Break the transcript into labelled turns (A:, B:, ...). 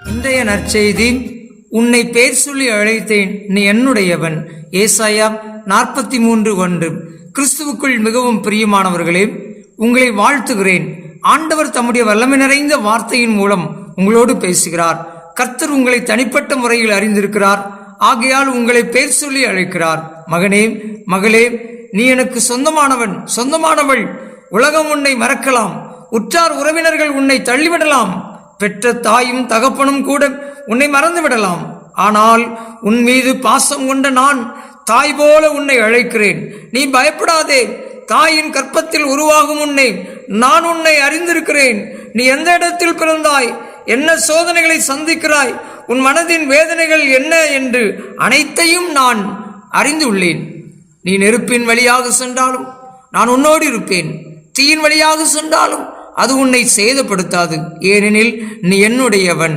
A: இன்றைய நற்செய்தி, உன்னை பேர் சொல்லி அழைத்தேன், நீ என்னுடையவன். ஏசாயா 43:1. கிறிஸ்துவுக்குள் மிகவும் பிரியமானவர்களே, உங்களை வாழ்த்துகிறேன். ஆண்டவர் தம்முடைய வல்லமை நிறைந்த வார்த்தையின் மூலம் உங்களோடு பேசுகிறார். கர்த்தர் உங்களை தனிப்பட்ட முறையில் அறிந்திருக்கிறார். ஆகையால் உங்களை பேர் சொல்லி அழைக்கிறார். மகனே, மகளே, நீ எனக்கு சொந்தமானவன், சொந்தமானவள். உலகம் உன்னை மறக்கலாம், உற்றார் உறவினர்கள் உன்னை தள்ளிவிடலாம், பெற்ற தாயும் தகப்பனும் கூட உன்னை மறந்து விடலாம். ஆனால் உன் மீது பாசம் கொண்ட நான் தாய் போல உன்னை அழைக்கிறேன். நீ பயப்படாதே. தாயின் கற்பத்தில் உருவாகும் உன்னை நான் உன்னை அறிந்திருக்கிறேன். நீ எந்த இடத்தில் பிறந்தாய், என்ன சோதனைகளை சந்திக்கிறாய், உன் மனதின் வேதனைகள் என்ன என்று அனைத்தையும் நான் அறிந்துள்ளேன். நீ நெருப்பின் வழியாக சென்றாலும் நான் உன்னோடு இருப்பேன். தீயின் வழியாக சென்றாலும் அது உன்னை சேதப்படுத்தாது. ஏனெனில் நீ என்னுடையவன்.